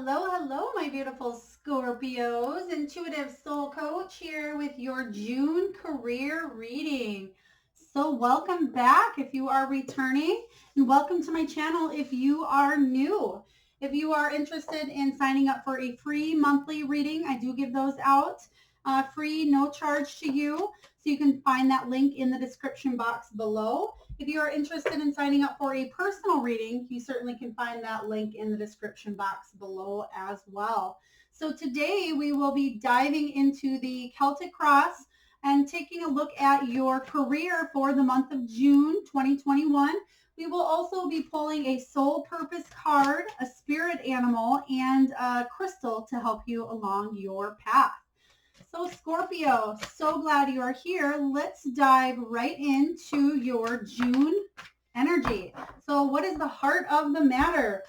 Hello, hello, my beautiful Scorpios. Intuitive Soul Coach here with your June career reading. So welcome back if you are returning, and welcome to my channel if you are new. If you are interested in signing up for a free monthly reading, I do give those out free, no charge to you. So you can find that link in the description box below. If you are interested in signing up for a personal reading, you certainly can find that link in the description box below as well. So today we will be diving into the Celtic Cross and taking a look at your career for the month of June 2021. We will also be pulling a soul purpose card, a spirit animal, and a crystal to help you along your path. So Scorpio, so glad you are here. Let's dive right into your June energy. So what is the heart of the matter?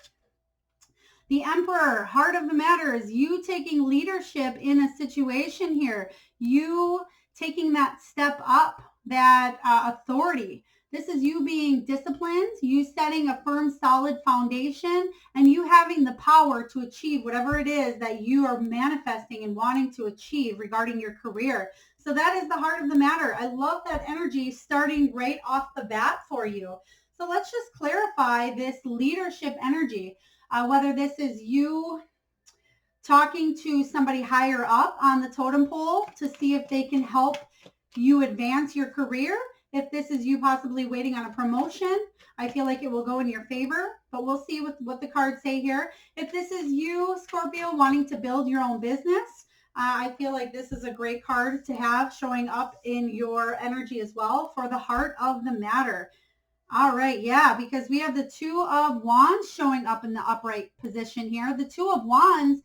The Emperor, heart of the matter is you taking leadership in a situation here. You taking that step up, that authority. This is you being disciplined, you setting a firm, solid foundation, and you having the power to achieve whatever it is that you are manifesting and wanting to achieve regarding your career. So that is the heart of the matter. I love that energy starting right off the bat for you. So let's just clarify this leadership energy, whether this is you talking to somebody higher up on the totem pole to see if they can help you advance your career. If this is you possibly waiting on a promotion, I feel like it will go in your favor, but we'll see what the cards say here. If this is you, Scorpio, wanting to build your own business, I feel like this is a great card to have showing up in your energy as well for the heart of the matter. All right, yeah, because we have the Two of Wands showing up in the upright position here. The Two of Wands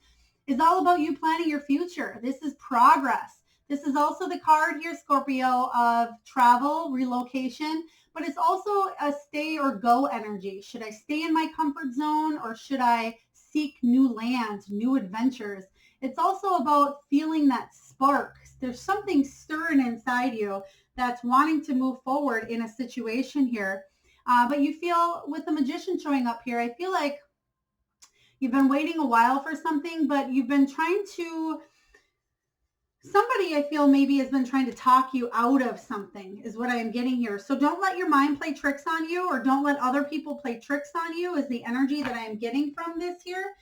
is all about you planning your future. This is progress. This is also the card here, Scorpio, of travel, relocation, but it's also a stay or go energy. Should I stay in my comfort zone or should I seek new land, new adventures? It's also about feeling that spark. There's something stirring inside you that's wanting to move forward in a situation here. But you feel with the Magician showing up here, I feel like you've been waiting a while for something, but you've been trying to, somebody I feel maybe has been trying to talk you out of something is what I am getting here. So don't let your mind play tricks on you, or don't let other people play tricks on you is the energy that I am getting from this here.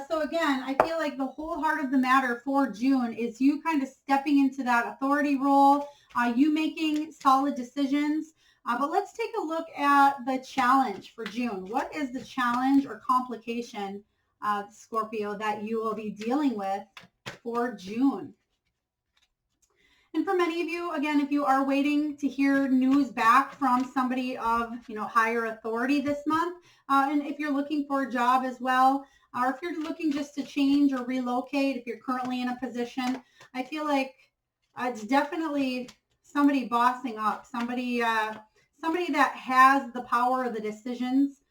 So again, I feel like the whole heart of the matter for June is you kind of stepping into that authority role, you making solid decisions. But let's take a look at the challenge for June. What is the challenge or complication, Scorpio, that you will be dealing with for June? And for many of you, again, if you are waiting to hear news back from somebody of, higher authority this month, and if you're looking for a job as well, or if you're looking just to change or relocate, if you're currently in a position, I feel like it's definitely somebody bossing up, somebody that has the power of the decisions,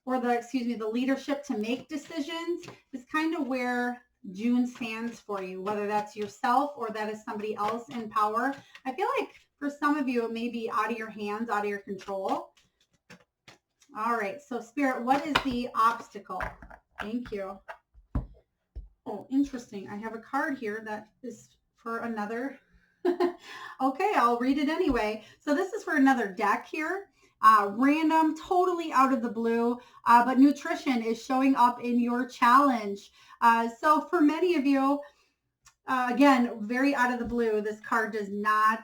or the leadership to make decisions, is kind of where June stands for you, whether that's yourself or that is somebody else in power. I feel like for some of you, it may be out of your hands, out of your control. All right, so Spirit, what is the obstacle? Thank you. Oh, interesting. I have a card here that is for another. Okay, I'll read it anyway. So this is for another deck here. Random, totally out of the blue, but nutrition is showing up in your challenge. So for many of you, again, very out of the blue, this card does not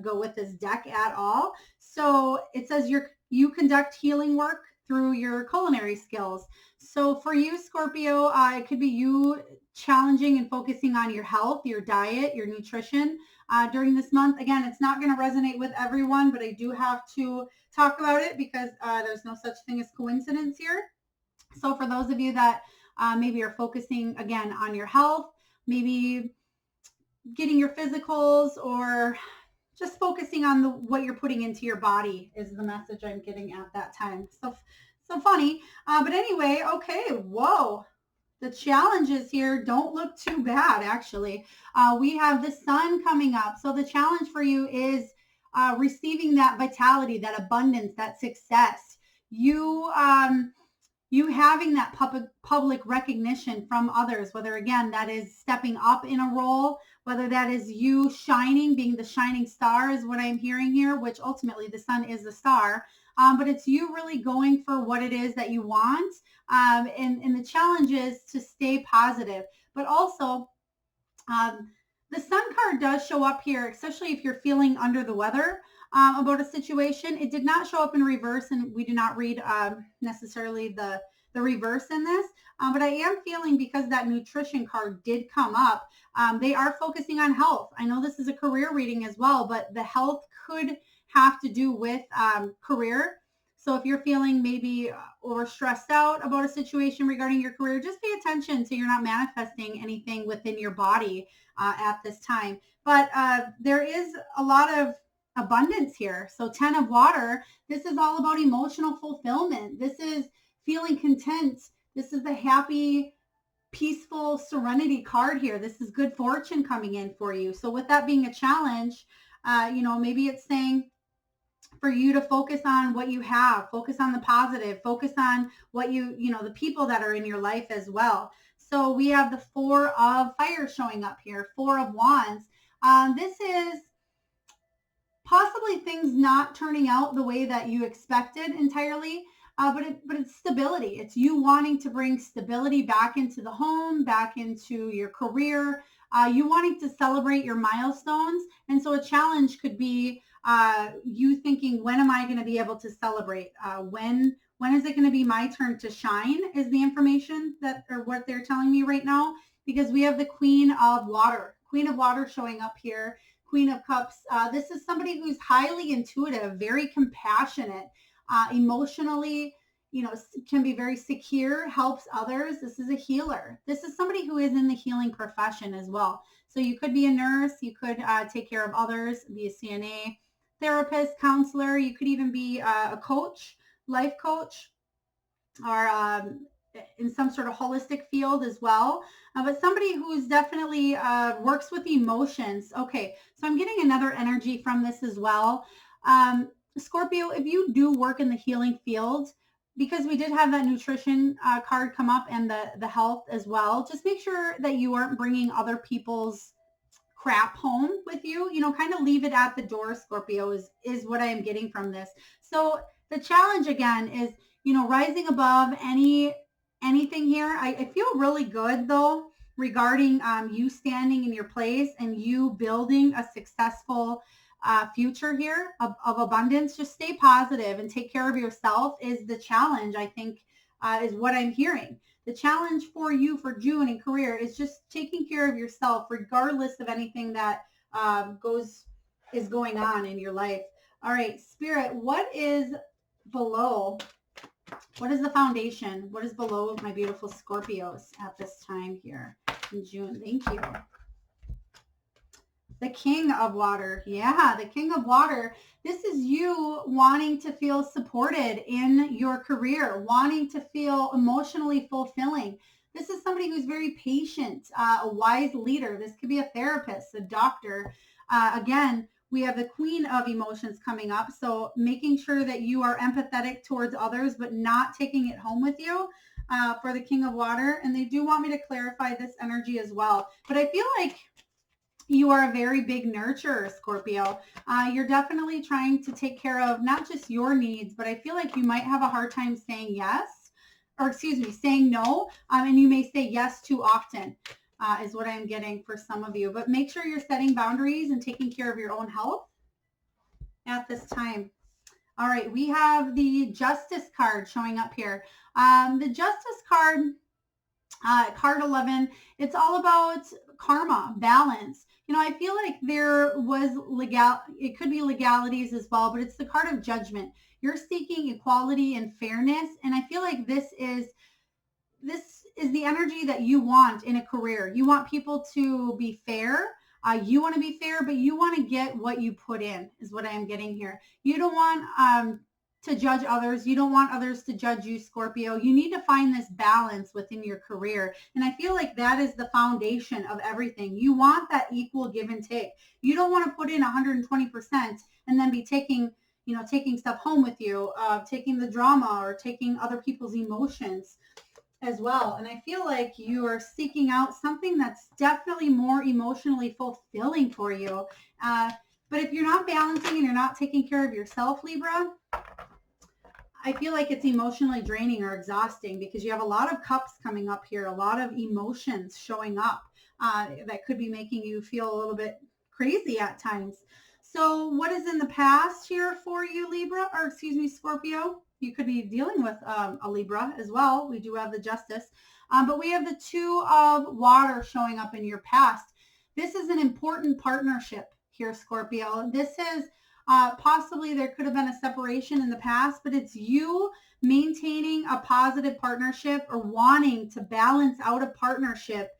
go with this deck at all. So it says you conduct healing work through your culinary skills. So for you, Scorpio, it could be you challenging and focusing on your health, your diet, your nutrition during this month. Again, it's not going to resonate with everyone, but I do have to talk about it because there's no such thing as coincidence here. So for those of you that maybe are focusing, again, on your health, maybe getting your physicals, or just focusing on what you're putting into your body is the message I'm getting at that time. So funny. But anyway, okay, whoa. The challenges here don't look too bad, actually. We have the sun coming up. So the challenge for you is receiving that vitality, that abundance, that success. You you having that public recognition from others, whether again that is stepping up in a role, whether that is you shining, being the shining star is what I'm hearing here, which ultimately the sun is the star. But it's you really going for what it is that you want. And the challenge is to stay positive, but also the sun card does show up here, especially if you're feeling under the weather about a situation. It did not show up in reverse, and we do not read necessarily the reverse in this. But I am feeling, because that nutrition card did come up, they are focusing on health. I know this is a career reading as well, but the health could have to do with career. So if you're feeling maybe or stressed out about a situation regarding your career, just pay attention so you're not manifesting anything within your body at this time. But there is a lot of abundance here. So 10 of water, this is all about emotional fulfillment. This is feeling content. This is the happy, peaceful serenity card here. This is good fortune coming in for you. So with that being a challenge, maybe it's saying for you to focus on what you have, focus on the positive, focus on what the people that are in your life as well. So we have the 4 of fire showing up here, 4 of wands. This is possibly things not turning out the way that you expected entirely, but it's stability. It's you wanting to bring stability back into the home, back into your career, you wanting to celebrate your milestones. And so a challenge could be you thinking, when am I going to be able to celebrate? When is it going to be my turn to shine, is the information or what they're telling me right now, because we have the Queen of Water showing up here. Queen of Cups. This is somebody who's highly intuitive, very compassionate, emotionally, can be very secure, helps others. This is a healer. This is somebody who is in the healing profession as well. So you could be a nurse, you could take care of others, be a CNA, therapist, counselor. You could even be a coach, life coach, or in some sort of holistic field as well. But somebody who's definitely works with emotions. Okay, so I'm getting another energy from this as well. Scorpio, if you do work in the healing field, because we did have that nutrition card come up and the health as well, just make sure that you aren't bringing other people's crap home with you. Kind of leave it at the door, Scorpio, is what I am getting from this. So the challenge again is, rising above anything here. I feel really good though regarding you standing in your place and you building a successful future here of abundance. Just stay positive and take care of yourself is the challenge, I think, is what I'm hearing. The challenge for you for June in career is just taking care of yourself regardless of anything that is going on in your life. All right, Spirit, what is below? What is the foundation? What is below my beautiful Scorpios at this time here in June? Thank you. The King of Water. Yeah, the King of Water. This is you wanting to feel supported in your career, wanting to feel emotionally fulfilling. This is somebody who's very patient, a wise leader. This could be a therapist, a doctor. Again, we have the Queen of Emotions coming up. So making sure that you are empathetic towards others, but not taking it home with you for the King of Water. And they do want me to clarify this energy as well. But I feel like you are a very big nurturer, Scorpio. You're definitely trying to take care of not just your needs, but I feel like you might have a hard time saying saying no. And you may say yes too often, is what I'm getting for some of you. But make sure you're setting boundaries and taking care of your own health at this time. All right, we have the Justice card showing up here. The Justice card, card 11, it's all about karma, balance. I feel like there was it could be legalities as well, but it's the card of judgment. You're seeking equality and fairness. And I feel like this is the energy that you want in a career. You want people to be fair. You want to be fair, but you want to get what you put in is what I am getting here. You don't want to judge others. You don't want others to judge you, Scorpio. You need to find this balance within your career. And I feel like that is the foundation of everything. You want that equal give and take. You don't want to put in 120% and then be taking, you know, taking stuff home with you, taking the drama or taking other people's emotions as well. And I feel like you are seeking out something that's definitely more emotionally fulfilling for you. But if you're not balancing and you're not taking care of yourself, Libra, I feel like it's emotionally draining or exhausting because you have a lot of cups coming up here, a lot of emotions showing up that could be making you feel a little bit crazy at times. So what is in the past here for you, Libra, or excuse me, Scorpio? You could be dealing with a Libra as well. We do have the Justice, but we have the Two of Water showing up in your past. This is an important partnership here, Scorpio. This is possibly there could have been a separation in the past, but it's you maintaining a positive partnership or wanting to balance out a partnership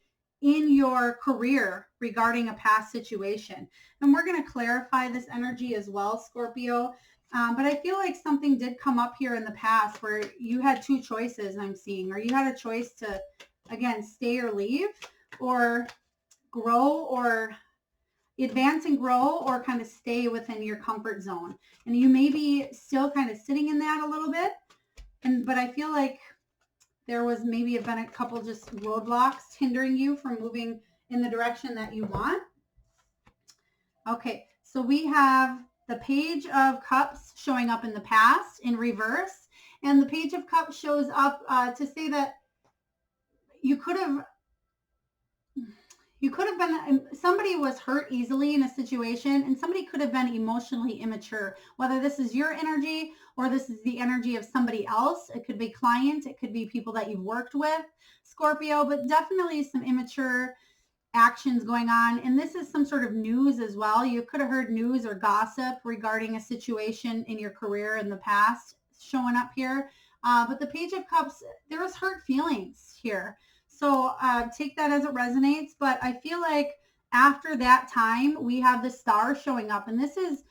in your career regarding a past situation. And we're going to clarify this energy as well, Scorpio. But I feel like something did come up here in the past where you had two choices I'm seeing, or you had a choice to, again, stay or leave, or grow or advance and grow, or kind of stay within your comfort zone. And you may be still kind of sitting in that a little bit. But I feel like there was maybe been a couple just roadblocks hindering you from moving in the direction that you want. Okay, so we have the Page of Cups showing up in the past in reverse. And the Page of Cups shows up to say that you could have been, somebody was hurt easily in a situation, and somebody could have been emotionally immature, whether this is your energy or this is the energy of somebody else. It could be clients, it could be people that you've worked with, Scorpio, but definitely some immature actions going on. And this is some sort of news as well. You could have heard news or gossip regarding a situation in your career in the past showing up here. But the Page of Cups, there was hurt feelings here. So take that as it resonates. But I feel like after that time, we have the Star showing up. And this is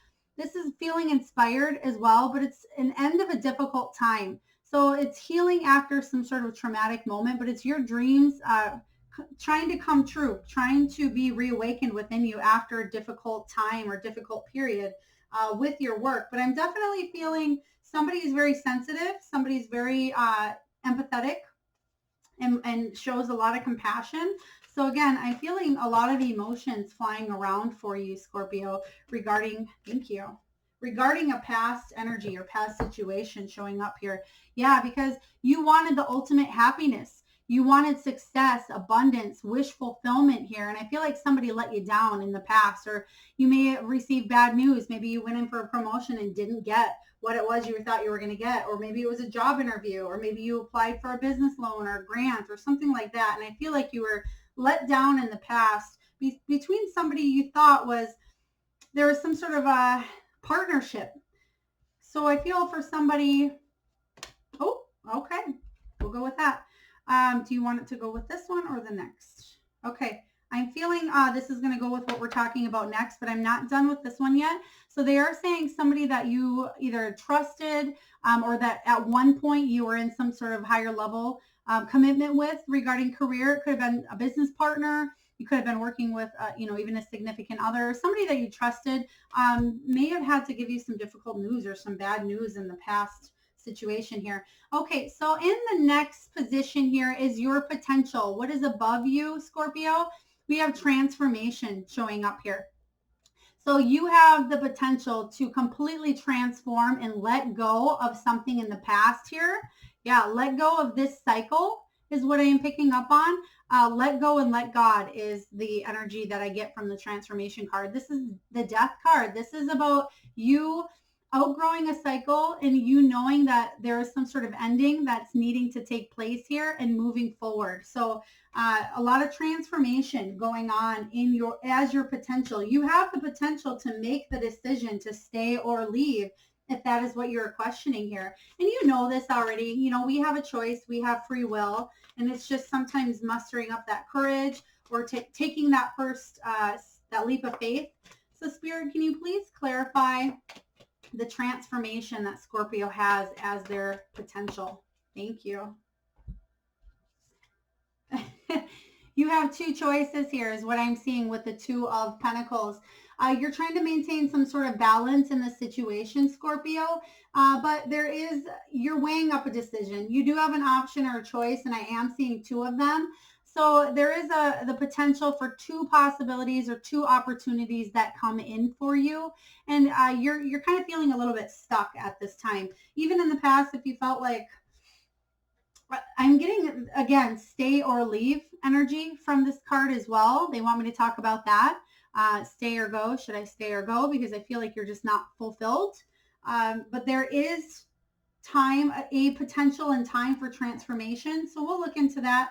feeling inspired as well, but it's an end of a difficult time. So it's healing after some sort of traumatic moment, but it's your dreams trying to come true, trying to be reawakened within you after a difficult time or difficult period with your work. But I'm definitely feeling somebody is very sensitive, somebody's very empathetic, and shows a lot of compassion. So again, I'm feeling a lot of emotions flying around for you, Scorpio, regarding, thank you, regarding a past energy or past situation showing up here. Yeah, because you wanted the ultimate happiness. You wanted success, abundance, wish fulfillment here. And I feel like somebody let you down in the past, or you may have received bad news. Maybe you went in for a promotion and didn't get what it was you thought you were going to get, or maybe it was a job interview, or maybe you applied for a business loan or a grant or something like that. And I feel like you were let down in the past between somebody you thought was, there was some sort of a partnership. So I feel for somebody, oh, okay, we'll go with that. Do you want it to go with this one or the next? Okay, I'm feeling this is going to go with what we're talking about next, but I'm not done with this one yet. So they are saying somebody that you either trusted or that at one point you were in some sort of higher level commitment with regarding career. It could have been a business partner. You could have been working with, even a significant other. Somebody that you trusted may have had to give you some difficult news or some bad news in the past situation here. Okay, so in the next position here is your potential. What is above you, Scorpio? We have transformation showing up here. So you have the potential to completely transform and let go of something in the past here. Yeah, let go of this cycle is what I am picking up on. Let go and let God is the energy that I get from the transformation card. This is the Death card. This is about you outgrowing a cycle and you knowing that there is some sort of ending that's needing to take place here and moving forward. So a lot of transformation going on in as your potential. You have the potential to make the decision to stay or leave if that is what you're questioning here. And you know this already. We have a choice. We have free will. And it's just sometimes mustering up that courage or taking that first, that leap of faith. So Spirit, can you please clarify the transformation that Scorpio has as their potential? Thank you. You have two choices here is what I'm seeing with the Two of Pentacles. You're trying to maintain some sort of balance in the situation, Scorpio, but you're weighing up a decision. You do have an option or a choice, and I am seeing two of them. So there is the potential for two possibilities or two opportunities that come in for you. And you're kind of feeling a little bit stuck at this time. Even in the past, if you felt like, I'm getting, again, stay or leave energy from this card as well. They want me to talk about that. Stay or go. Should I stay or go? Because I feel like you're just not fulfilled. But there is time, a potential and time for transformation. So we'll look into that.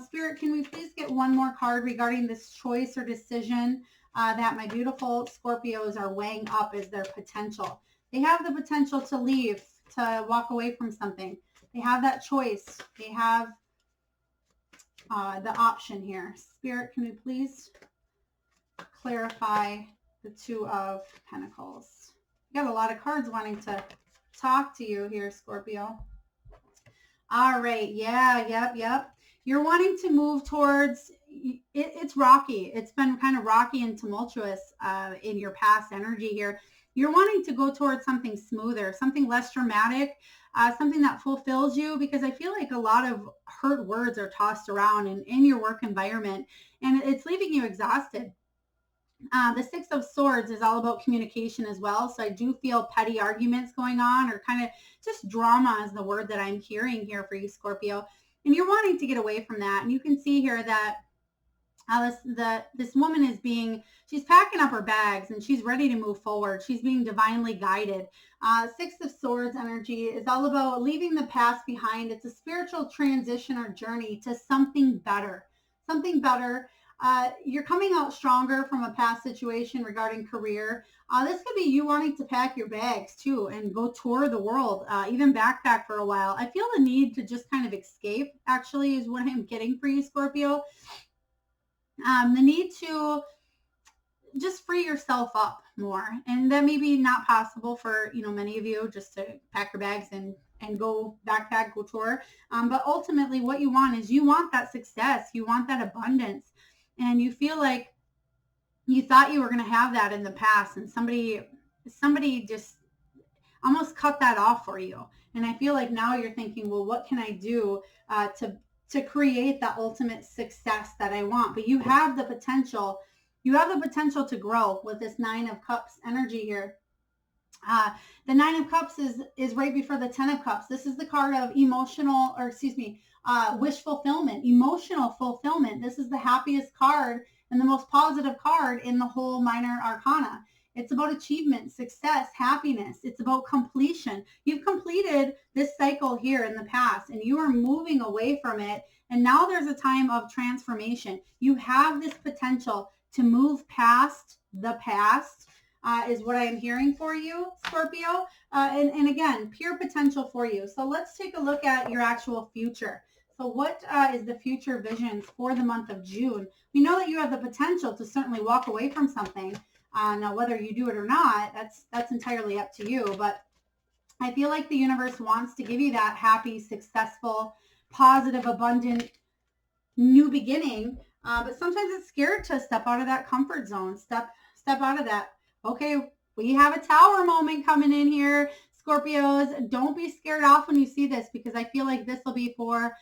Spirit, can we please get one more card regarding this choice or decision that my beautiful Scorpios are weighing up as their potential? They have the potential to leave, to walk away from something. They have that choice. They have the option here. Spirit, can we please clarify the Two of Pentacles? You got a lot of cards wanting to talk to you here, Scorpio. All right. Yeah. Yep. You're wanting to move towards, it's rocky. It's been kind of rocky and tumultuous in your past energy here. You're wanting to go towards something smoother, something less dramatic, something that fulfills you, because I feel like a lot of hurt words are tossed around in your work environment, and it's leaving you exhausted. The Six of Swords is all about communication as well. So I do feel petty arguments going on, or kind of just drama is the word that I'm hearing here for you, Scorpio. And you're wanting to get away from that. And you can see here that this woman is she's packing up her bags and she's ready to move forward. She's being divinely guided. Six of Swords energy is all about leaving the past behind. It's a spiritual transition or journey to something better. Something better. You're coming out stronger from a past situation regarding career. This could be you wanting to pack your bags too and go tour the world, even backpack for a while. I feel the need to just kind of escape, actually, is what I'm getting for you, Scorpio. The need to just free yourself up more. And that may be not possible for, many of you, just to pack your bags and go backpack, go tour. But ultimately what you want is you want that success. You want that abundance. And you feel like you thought you were going to have that in the past, and somebody just almost cut that off for you. And I feel like now you're thinking, well, what can I do to create that ultimate success that I want? But you have the potential. You have the potential to grow with this Nine of Cups energy here. The Nine of Cups is right before the Ten of Cups. This is the card of wish fulfillment, emotional fulfillment. This is the happiest card and the most positive card in the whole minor arcana. It's about achievement, success, happiness. It's about completion. You've completed this cycle here in the past and you are moving away from it. And now there's a time of transformation. You have this potential to move past the past, is what I am hearing for you, Scorpio. And again, pure potential for you. So let's take a look at your actual future. So what is the future visions for the month of June? We know that you have the potential to certainly walk away from something. Now, whether you do it or not, that's entirely up to you. But I feel like the universe wants to give you that happy, successful, positive, abundant new beginning. But sometimes it's scared to step out of that comfort zone. Step out of that. Okay, we have a tower moment coming in here, Scorpios. Don't be scared off when you see this, because I feel like this will be for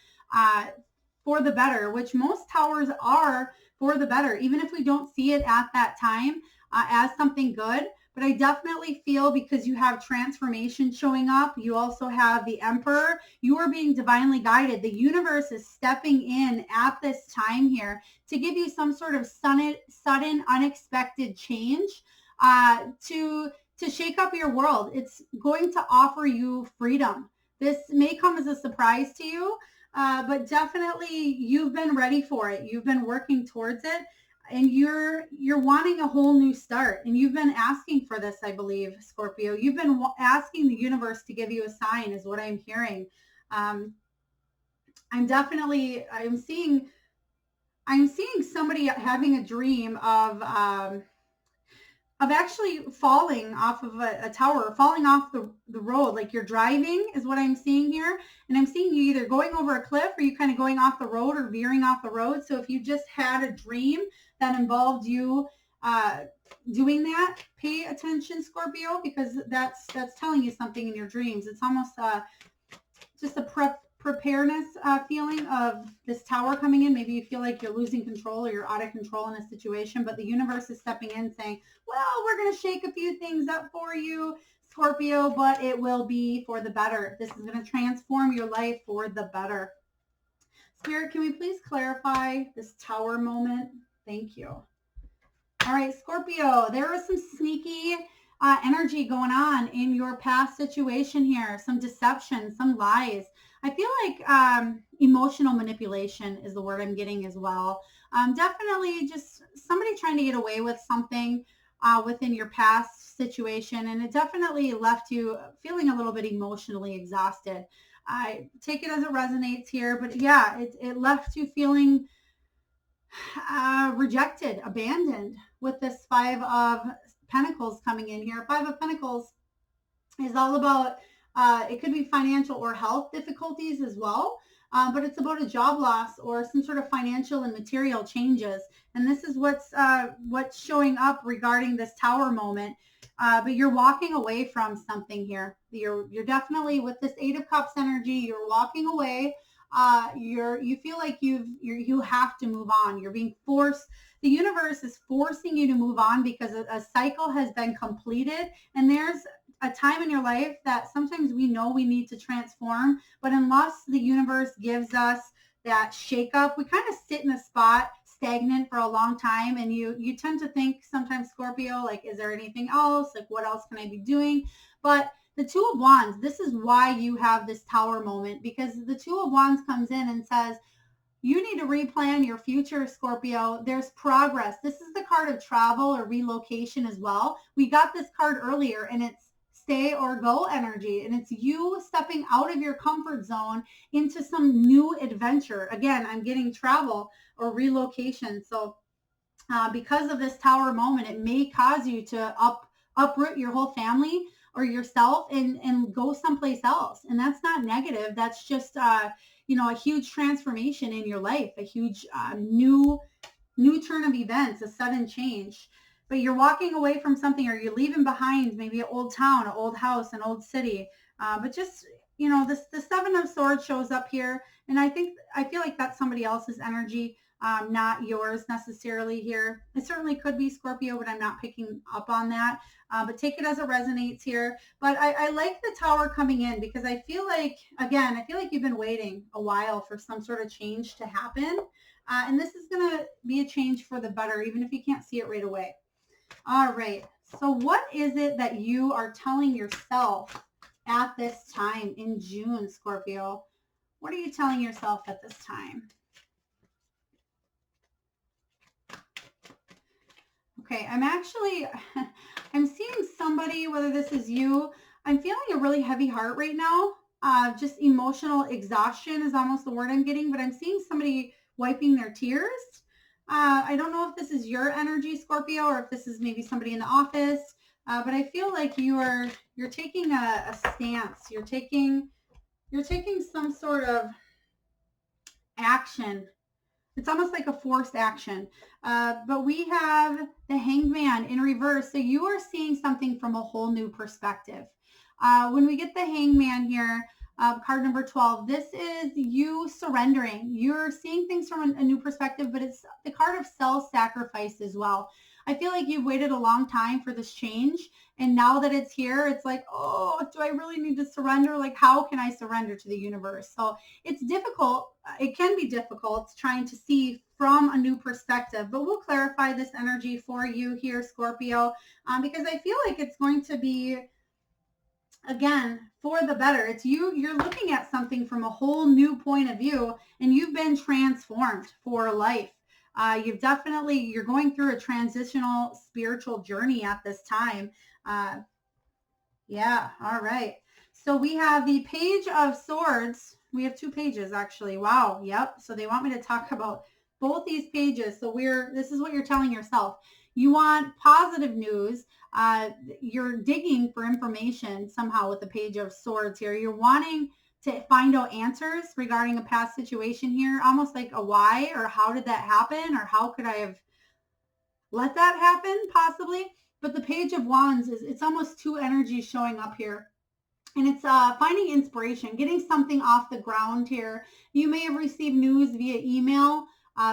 the better, which most towers are for the better, even if we don't see it at that time as something good. But I definitely feel, because you have transformation showing up, you also have the Emperor, you are being divinely guided. The universe is stepping in at this time here to give you some sort of sudden, unexpected change to shake up your world. It's going to offer you freedom. This may come as a surprise to you, but definitely you've been ready for it. You've been working towards it, and you're wanting a whole new start. And you've been asking for this, I believe, Scorpio. You've been asking the universe to give you a sign, is what I'm hearing. I'm seeing somebody having a dream of actually falling off of a tower, falling off the road, like you're driving is what I'm seeing here. And I'm seeing you either going over a cliff or you kind of going off the road or veering off the road. So if you just had a dream that involved you doing that, pay attention, Scorpio, because that's telling you something in your dreams. It's almost just a preparedness feeling of this tower coming in. Maybe you feel like you're losing control or you're out of control in a situation, but the universe is stepping in saying, well, we're going to shake a few things up for you, Scorpio, but it will be for the better. This is going to transform your life for the better. Spirit, can we please clarify this tower moment? Thank you. All right, Scorpio, there was some sneaky energy going on in your past situation here, some deception, some lies. I feel like emotional manipulation is the word I'm getting as well. Definitely just somebody trying to get away with something within your past situation, and it definitely left you feeling a little bit emotionally exhausted. I take it as it resonates here, but yeah, it left you feeling rejected, abandoned with this Five of Pentacles coming in here. Five of Pentacles is all about, it could be financial or health difficulties as well, but it's about a job loss or some sort of financial and material changes. And this is what's showing up regarding this tower moment. But you're walking away from something here. You're definitely, with this Eight of Cups energy, you're walking away. You feel like you have to move on. You're being forced. The universe is forcing you to move on because a cycle has been completed, and there's a time in your life that sometimes we know we need to transform, but unless the universe gives us that shakeup, we kind of sit in a spot stagnant for a long time. And you tend to think sometimes, Scorpio, like, is there anything else? Like, what else can I be doing? But the Two of Wands, this is why you have this tower moment, because the Two of Wands comes in and says, you need to replan your future, Scorpio. There's progress. This is the card of travel or relocation as well. We got this card earlier, and it's stay or go energy. And it's you stepping out of your comfort zone into some new adventure. Again, I'm getting travel or relocation. So because of this tower moment, it may cause you to uproot your whole family or yourself and go someplace else. And that's not negative. That's just, a huge transformation in your life, a huge new turn of events, a sudden change. But you're walking away from something, or you're leaving behind maybe an old town, an old house, an old city. But just, the Seven of Swords shows up here. And I feel like that's somebody else's energy. Not yours necessarily here. It certainly could be, Scorpio, but I'm not picking up on that. But take it as it resonates here. But I like the tower coming in because I feel like you've been waiting a while for some sort of change to happen. And this is going to be a change for the better, even if you can't see it right away. All right. So what is it that you are telling yourself at this time in June, Scorpio? What are you telling yourself at this time? Okay, I'm seeing somebody, whether this is you, I'm feeling a really heavy heart right now. Just emotional exhaustion is almost the word I'm getting, but I'm seeing somebody wiping their tears. I don't know if this is your energy, Scorpio, or if this is maybe somebody in the office, but I feel like you're taking a stance. You're taking some sort of action. It's almost like a forced action. But we have the Hangman in reverse. So you are seeing something from a whole new perspective. When we get the Hangman here, card number 12, this is you surrendering. You're seeing things from a new perspective, but it's the card of self-sacrifice as well. I feel like you've waited a long time for this change. And now that it's here, it's like, oh, do I really need to surrender? Like, how can I surrender to the universe? So it's difficult. It can be difficult trying to see from a new perspective, but we'll clarify this energy for you here, Scorpio, because I feel like it's going to be, again, for the better. It's you're looking at something from a whole new point of view, and you've been transformed for life. You're going through a transitional spiritual journey at this time. Yeah. All right. So we have the Page of Swords. We have two pages, actually. Wow. Yep. So they want me to talk about both these pages. So this is what you're telling yourself. You want positive news. You're digging for information somehow with the Page of Swords here. You're wanting to find out answers regarding a past situation here, almost like a why, or how did that happen, or how could I have let that happen possibly. But the Page of Wands it's almost two energies showing up here. And it's finding inspiration, getting something off the ground here. You may have received news via email,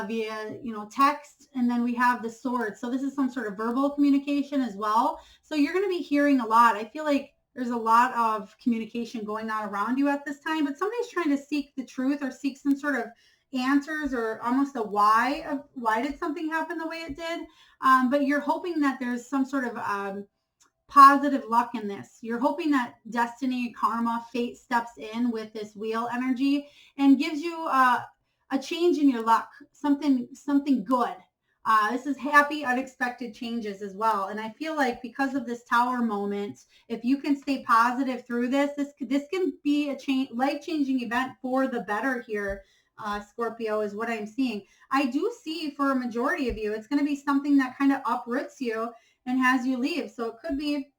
via text, and then we have the sword. So this is some sort of verbal communication as well. So you're going to be hearing a lot. I feel like there's a lot of communication going on around you at this time, but somebody's trying to seek the truth or seek some sort of answers or almost a why of why did something happen the way it did. But you're hoping that there's some sort of positive luck in this. You're hoping that destiny, karma, fate steps in with this wheel energy and gives you a change in your luck, something good. This is happy, unexpected changes as well. And I feel like because of this Tower moment, if you can stay positive through this can be a life-changing event for the better here. Scorpio is what I'm seeing. I do see for a majority of you, it's going to be something that kind of uproots you and has you leave. So it could be,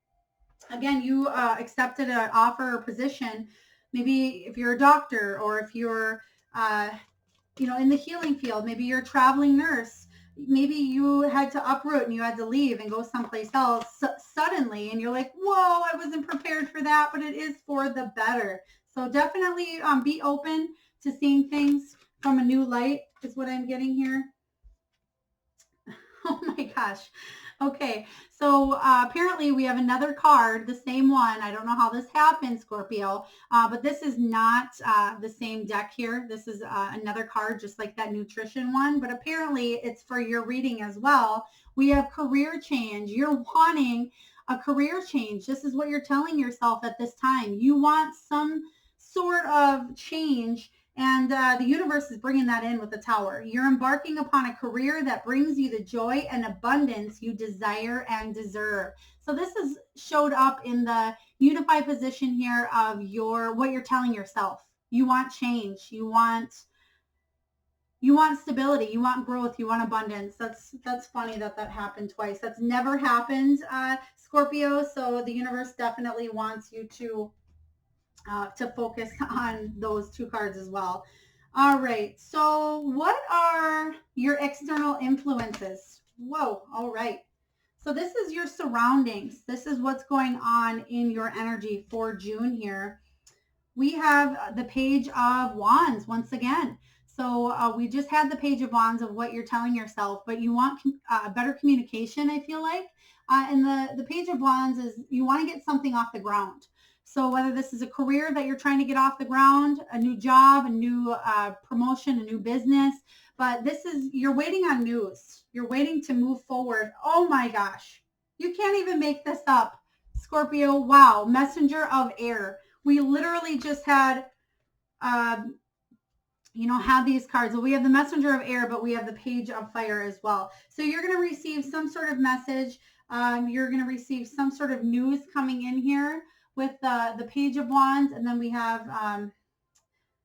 again, you accepted an offer or position. Maybe if you're a doctor or if you're, in the healing field, maybe you're a traveling nurse. Maybe you had to uproot and you had to leave and go someplace else suddenly. And you're like, whoa, I wasn't prepared for that, but it is for the better. So definitely be open to seeing things from a new light is what I'm getting here. Oh my gosh. Okay, so apparently we have another card, the same one. I don't know how this happened, Scorpio, but this is not the same deck here. This is another card, just like that nutrition one, but apparently it's for your reading as well. We have career change. You're wanting a career change. This is what you're telling yourself at this time. You want some sort of change. And the universe is bringing that in with the Tower. You're embarking upon a career that brings you the joy and abundance you desire and deserve. So this is showed up in the unified position here of what you're telling yourself. You want change. You want stability. You want growth. You want abundance. That's funny that happened twice. That's never happened, Scorpio. So the universe definitely wants you to focus on those two cards as well. All right. So what are your external influences? Whoa. All right. So this is your surroundings. This is what's going on in your energy for June here. We have the Page of Wands once again. So we just had the Page of Wands of what you're telling yourself, but you want better communication, I feel like. And the Page of Wands is you want to get something off the ground. So whether this is a career that you're trying to get off the ground, a new job, a new promotion, a new business, but you're waiting on news. You're waiting to move forward. Oh my gosh. You can't even make this up. Scorpio, wow. Messenger of air. We literally just had, had these cards. Well, we have the Messenger of air, but we have the Page of fire as well. So you're going to receive some sort of message. You're going to receive some sort of news coming in here with the Page of Wands, and then we have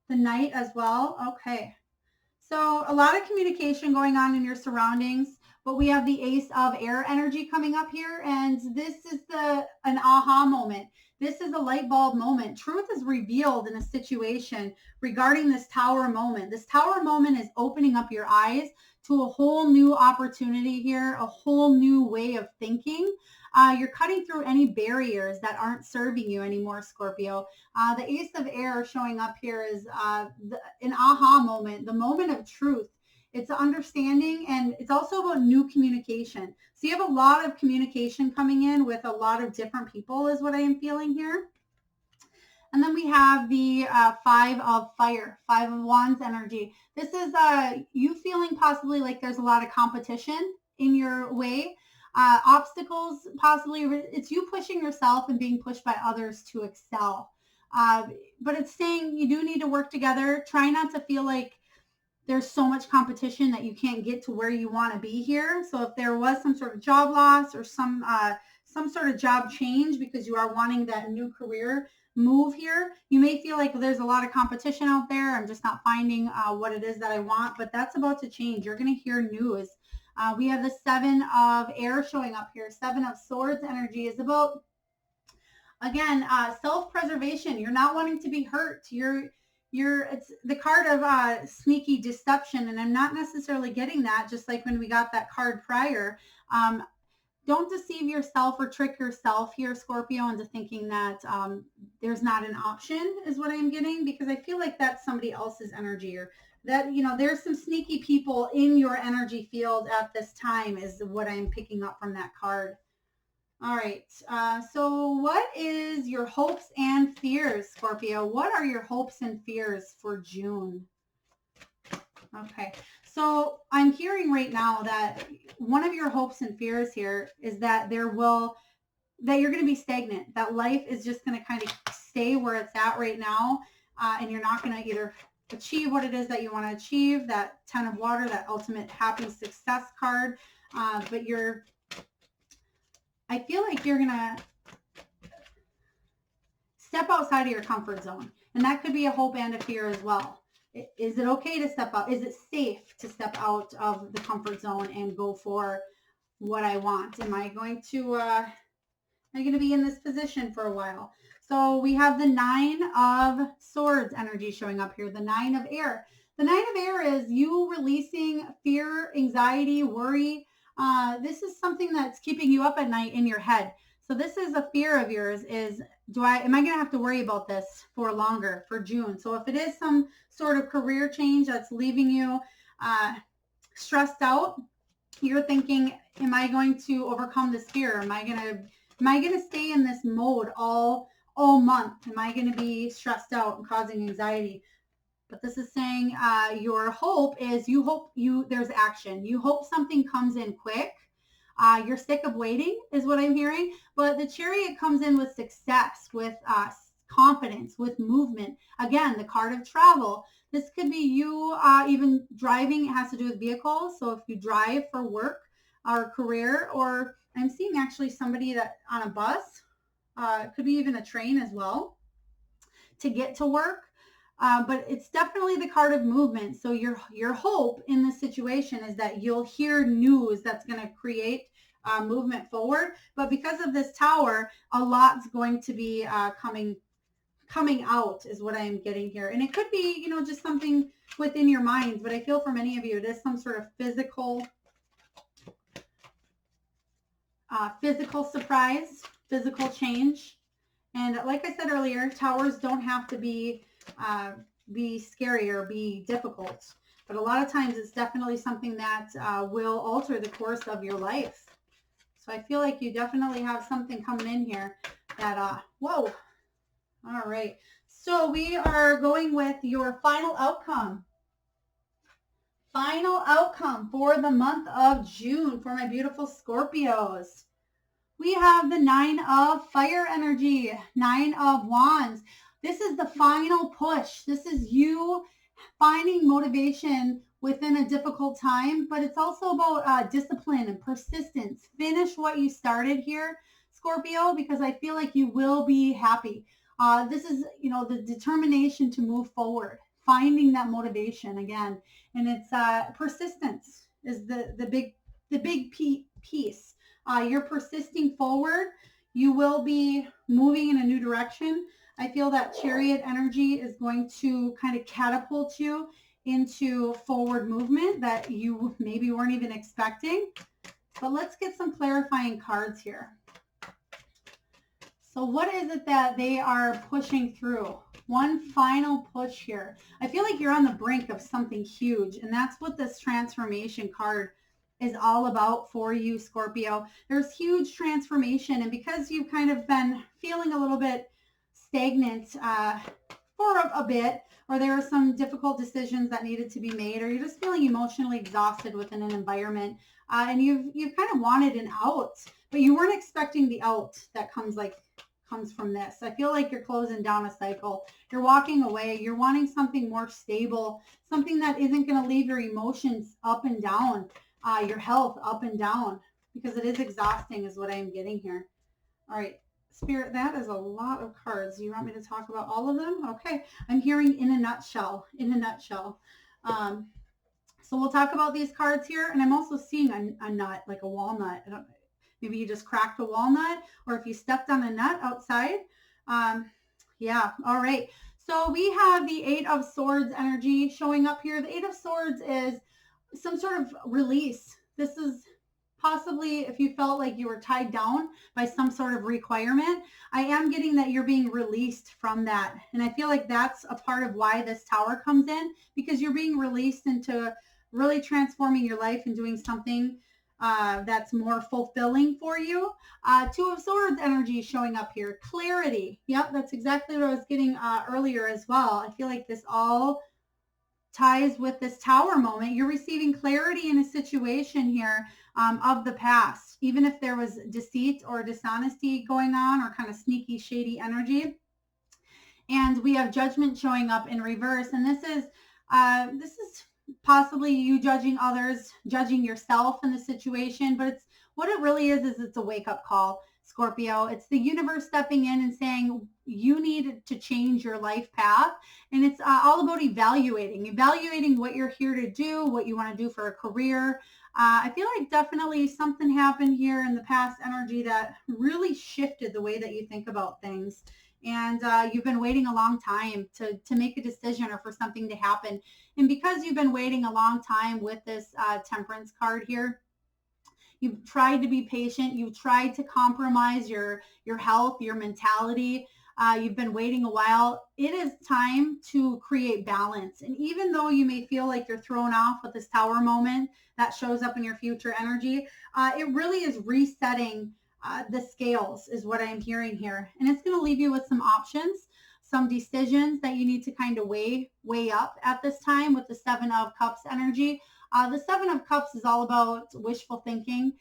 the Knight as well. Okay. So a lot of communication going on in your surroundings, but we have the Ace of air energy coming up here, and this is an aha moment. This is a light bulb moment. Truth is revealed in a situation regarding this Tower moment. This Tower moment is opening up your eyes to a whole new opportunity here, a whole new way of thinking. You're cutting through any barriers that aren't serving you anymore, Scorpio. The Ace of air showing up here is an aha moment, the moment of truth. It's understanding, and it's also about new communication. So you have a lot of communication coming in with a lot of different people is what I am feeling here. And then we have the Five of fire, Five of Wands energy. This is you feeling possibly like there's a lot of competition in your way. Obstacles, possibly. It's you pushing yourself and being pushed by others to excel. But it's saying you do need to work together. Try not to feel like there's so much competition that you can't get to where you want to be here. So if there was some sort of job loss or some sort of job change because you are wanting that new career move here, you may feel like there's a lot of competition out there. I'm just not finding what it is that I want, but that's about to change. You're going to hear news. We have the 7 of air showing up here. 7 of swords energy is about, again, self-preservation. You're not wanting to be hurt. It's the card of sneaky deception, and I'm not necessarily getting that, just like when we got that card prior. Don't deceive yourself or trick yourself here, Scorpio, into thinking that there's not an option, is what I'm getting, because I feel like that's somebody else's energy, or that, there's some sneaky people in your energy field at this time, is what I'm picking up from that card. All right. So what is your hopes and fears, Scorpio? What are your hopes and fears for June? Okay. So I'm hearing right now that one of your hopes and fears here is that you're going to be stagnant, that life is just going to kind of stay where it's at right now. And you're not going to either achieve what it is that you want to achieve, that 10 of water, that ultimate happy success card. But I feel like you're going to step outside of your comfort zone. And that could be a hope and a fear as well. Is it okay to step out? Is it safe to step out of the comfort zone and go for what I want? Am I going to be in this position for a while? So we have the 9 of swords energy showing up here, the 9 of air. The 9 of air is you releasing fear, anxiety, worry. This is something that's keeping you up at night in your head. So this is a fear of yours, is am I going to have to worry about this for longer, for June? So if it is some sort of career change that's leaving you stressed out, you're thinking, am I going to overcome this fear? Am I going to stay in this mode all month? Am I going to be stressed out and causing anxiety? But this is saying your hope is there's action. You hope something comes in quick. You're sick of waiting, is what I'm hearing. But the Chariot comes in with success, with confidence, with movement. Again, the card of travel. This could be you even driving. It has to do with vehicles. So if you drive for work or career, or I'm seeing actually somebody that on a bus, it could be even a train as well, to get to work. But it's definitely the card of movement. So your hope in this situation is that you'll hear news that's going to create movement forward. But because of this tower, a lot's going to be coming out, is what I'm getting here. And it could be, just something within your mind. But I feel for many of you, it is some sort of physical surprise, physical change. And like I said earlier, towers don't have to be scary or be difficult, but a lot of times it's definitely something that will alter the course of your life. So I feel like you definitely have something coming in here that whoa. All right, so we are going with your final outcome for the month of June for my beautiful Scorpios. We have the 9 of fire energy, 9 of wands. This is the final push. This is you finding motivation within a difficult time, but it's also about discipline and persistence. Finish what you started here, Scorpio, because I feel like you will be happy. This is, the determination to move forward, finding that motivation again. And it's persistence is the big piece. You're persisting forward. You will be moving in a new direction. I feel that Chariot energy is going to kind of catapult you into forward movement that you maybe weren't even expecting. But let's get some clarifying cards here. So what is it that they are pushing through? One final push here. I feel like you're on the brink of something huge, and that's what this transformation card is all about for you, Scorpio. There's huge transformation, and because you've kind of been feeling a little bit stagnant for a bit, or there are some difficult decisions that needed to be made, or you're just feeling emotionally exhausted within an environment, and you've kind of wanted an out, but you weren't expecting the out that comes from this. I feel like you're closing down a cycle. You're walking away. You're wanting something more stable, something that isn't going to leave your emotions up and down, your health up and down, because it is exhausting, is what I'm getting here. All right. Spirit, that is a lot of cards. Do you want me to talk about all of them? Okay. I'm hearing in a nutshell. So we'll talk about these cards here. And I'm also seeing a nut, like a walnut. Maybe you just cracked a walnut, or if you stepped on a nut outside. Yeah, all right. So we have the Eight of Swords energy showing up here. The Eight of Swords is some sort of release. This is possibly if you felt like you were tied down by some sort of requirement. I am getting that you're being released from that. And I feel like that's a part of why this Tower comes in, because you're being released into really transforming your life and doing something that's more fulfilling for you. Two of Swords energy showing up here. Clarity. Yep, that's exactly what I was getting earlier as well. I feel like this all ties with this Tower moment. You're receiving clarity in a situation here of the past, even if there was deceit or dishonesty going on, or kind of sneaky, shady energy. And we have Judgment showing up in reverse. And this is possibly you judging others, judging yourself in the situation. But it's what it really is it's a wake-up call, Scorpio. It's the universe stepping in and saying you need to change your life path. And it's all about evaluating what you're here to do, what you want to do for a career. I feel like definitely something happened here in the past energy that really shifted the way that you think about things. And you've been waiting a long time to make a decision or for something to happen. And because you've been waiting a long time with this Temperance card here, you've tried to be patient. You've tried to compromise your health, your mentality. You've been waiting a while. It is time to create balance. And even though you may feel like you're thrown off with this Tower moment that shows up in your future energy, it really is resetting the scales is what I'm hearing here. And it's going to leave you with some options, some decisions that you need to kind of weigh up at this time with the Seven of Cups energy. The Seven of Cups is all about wishful thinking,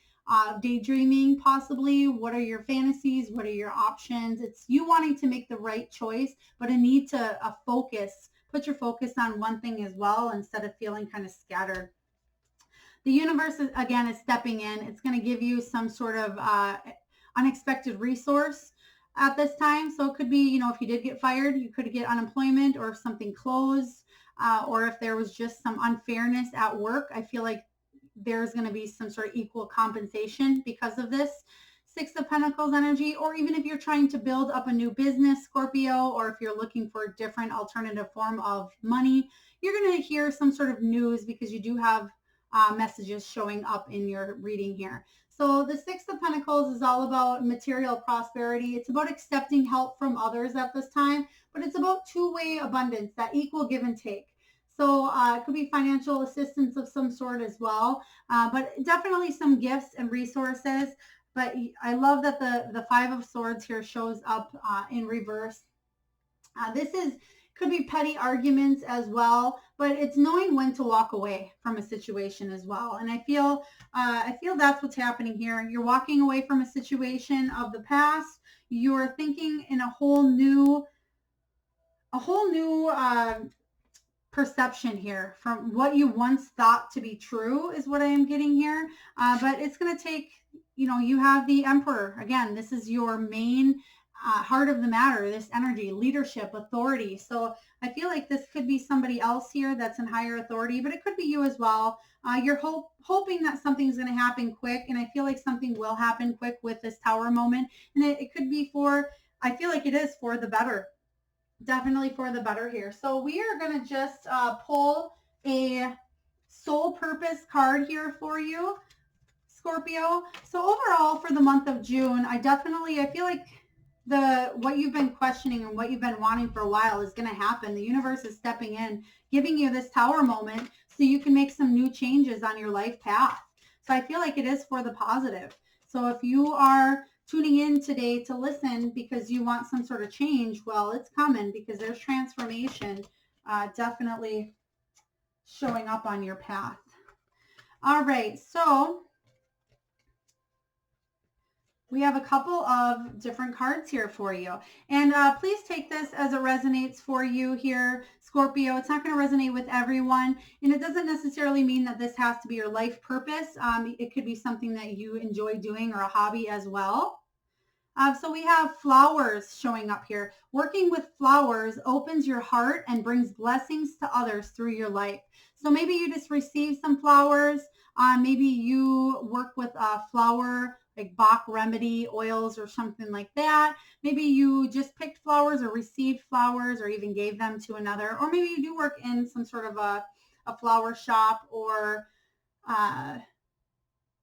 daydreaming possibly. What are your fantasies? What are your options? It's you wanting to make the right choice, but a need to focus. Put your focus on one thing as well instead of feeling kind of scattered. The universe, again, is stepping in. It's going to give you some sort of unexpected resource at this time. So it could be, if you did get fired, you could get unemployment, or if something closed, or if there was just some unfairness at work. I feel like there's going to be some sort of equal compensation because of this. Six of Pentacles energy, or even if you're trying to build up a new business, Scorpio, or if you're looking for a different alternative form of money, you're going to hear some sort of news because you do have messages showing up in your reading here. So the Six of Pentacles is all about material prosperity. It's about accepting help from others at this time, but it's about two-way abundance, that equal give and take. So it could be financial assistance of some sort as well, but definitely some gifts and resources. But I love that the Five of Swords here shows up in reverse. This could be petty arguments as well, but it's knowing when to walk away from a situation as well. And I feel that's what's happening here. You're walking away from a situation of the past. You're thinking in a whole new perception here from what you once thought to be true is what I am getting here. But it's going to take, you have the Emperor. Again, this is your main heart of the matter, this energy, leadership, authority. So I feel like this could be somebody else here that's in higher authority, but it could be you as well. You're hoping that something's going to happen quick, and I feel like something will happen quick with this Tower moment. And it could be I feel like it is for the better. Definitely for the better here. So we are going to just pull a soul purpose card here for you, Scorpio. So overall for the month of June, I feel like what you've been questioning and what you've been wanting for a while is going to happen. The universe is stepping in, giving you this Tower moment so you can make some new changes on your life path. So I feel like it is for the positive. So if you are tuning in today to listen because you want some sort of change, well, it's coming because there's transformation definitely showing up on your path. All right, so we have a couple of different cards here for you. And please take this as it resonates for you here, Scorpio. It's not going to resonate with everyone. And it doesn't necessarily mean that this has to be your life purpose. It could be something that you enjoy doing or a hobby as well. So we have flowers showing up here. Working with flowers opens your heart and brings blessings to others through your life. So maybe you just receive some flowers. Maybe you work with flower, like Bach remedy oils or something like that. Maybe you just picked flowers or received flowers or even gave them to another. Or maybe you do work in some sort of a flower shop or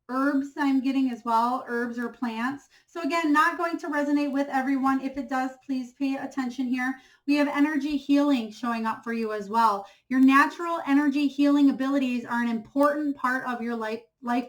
herbs I'm getting as well, herbs or plants. So again, not going to resonate with everyone. If it does, please pay attention here. We have energy healing showing up for you as well. Your natural energy healing abilities are an important part of your life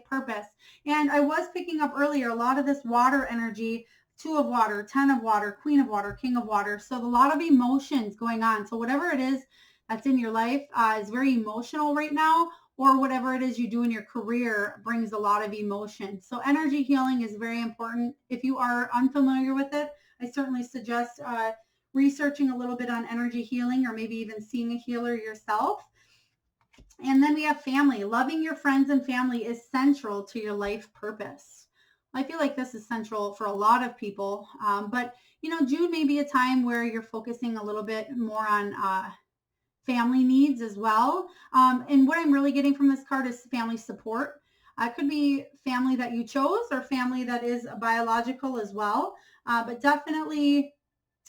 purpose. And I was picking up earlier a lot of this water energy, 2 of water, 10 of water, queen of water, king of water. So a lot of emotions going on. So whatever it is that's in your life is very emotional right now, or whatever it is you do in your career brings a lot of emotion. So energy healing is very important. If you are unfamiliar with it, I certainly suggest researching a little bit on energy healing or maybe even seeing a healer yourself. And then we have family. Loving your friends and family is central to your life purpose. I feel like this is central for a lot of people. But, June may be a time where you're focusing a little bit more on family needs as well. And what I'm really getting from this card is family support. It could be family that you chose or family that is biological as well. But definitely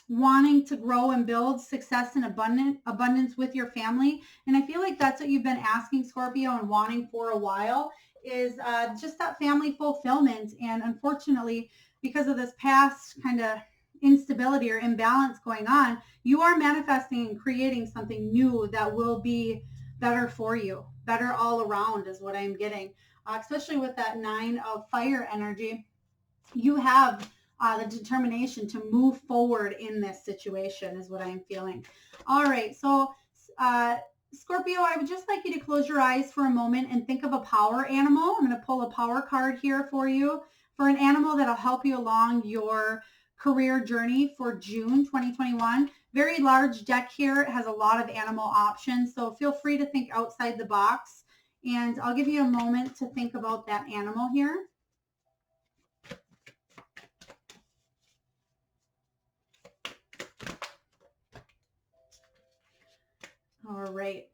wanting to grow and build success and abundance with your family. And I feel like that's what you've been asking, Scorpio, and wanting for a while is just that family fulfillment. And unfortunately, because of this past kind of instability or imbalance going on, you are manifesting and creating something new that will be better for you, better all around is what I'm getting. Especially with that 9 of fire energy, you have the determination to move forward in this situation is what I'm feeling. All right, so Scorpio, I would just like you to close your eyes for a moment and think of a power animal. I'm going to pull a power card here for you, for an animal that'll help you along your career journey for June 2021. Very large deck here. It has a lot of animal options, so feel free to think outside the box. And I'll give you a moment to think about that animal here. All right.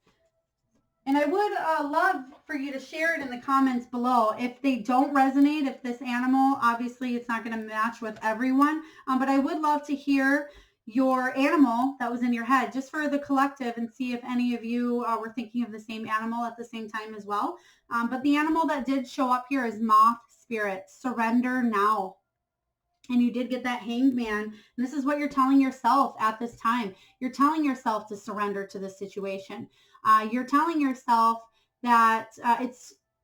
And I would love for you to share it in the comments below. If they don't resonate, if this animal, obviously it's not going to match with everyone, but I would love to hear your animal that was in your head, just for the collective, and see if any of you were thinking of the same animal at the same time as well. But the animal that did show up here is moth spirit. Surrender now. And you did get that hanged man. And this is what you're telling yourself at this time. You're telling yourself to surrender to the situation. You're telling yourself that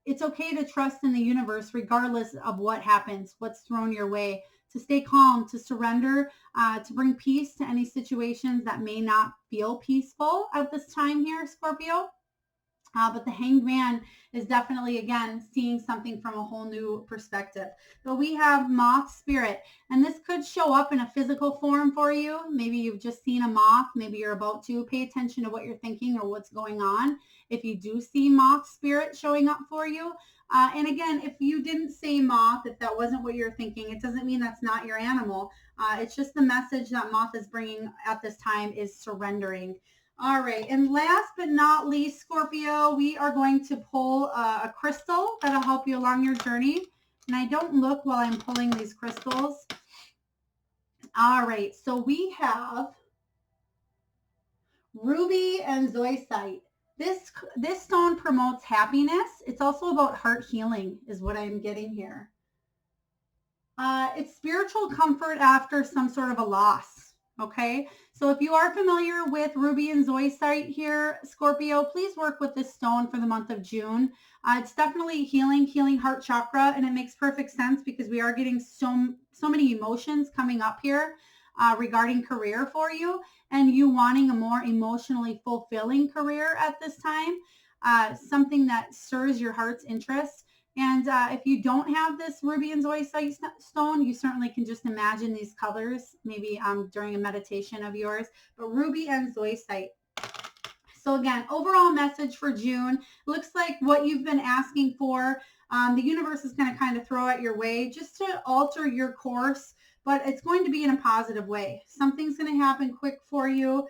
it's okay to trust in the universe regardless of what happens, what's thrown your way, to stay calm, to surrender, to bring peace to any situations that may not feel peaceful at this time here, Scorpio. But the hanged man is definitely, again, seeing something from a whole new perspective. So we have moth spirit, and this could show up in a physical form for you. Maybe you've just seen a moth. Maybe you're about to pay attention to what you're thinking or what's going on. If you do see moth spirit showing up for you. And again, if you didn't say moth, if that wasn't what you're thinking, it doesn't mean that's not your animal. It's just the message that moth is bringing at this time is surrendering. All right, and last but not least, Scorpio, we are going to pull a crystal that'll help you along your journey. And I don't look while I'm pulling these crystals. All right, so we have ruby and zoysite. This stone promotes happiness. It's also about heart healing is what I'm getting here. It's spiritual comfort after some sort of a loss. Okay, so if you are familiar with ruby and zoysite here, Scorpio, please work with this stone for the month of June. It's definitely healing heart chakra, and it makes perfect sense because we are getting so many emotions coming up here regarding career for you, and you wanting a more emotionally fulfilling career at this time, something that stirs your heart's interest. And if you don't have this ruby and zoysite stone, you certainly can just imagine these colors, maybe during a meditation of yours. But ruby and zoysite. So again, overall message for June, looks like what you've been asking for, the universe is going to kind of throw at your way just to alter your course, but it's going to be in a positive way. Something's going to happen quick for you.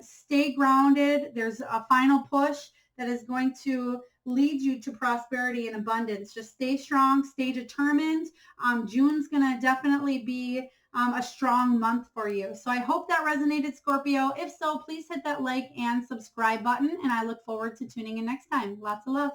Stay grounded. There's a final push that is going to lead you to prosperity and abundance. Just stay strong, stay determined. June's going to definitely be a strong month for you. So I hope that resonated, Scorpio. If so, please hit that like and subscribe button, and I look forward to tuning in next time. Lots of love.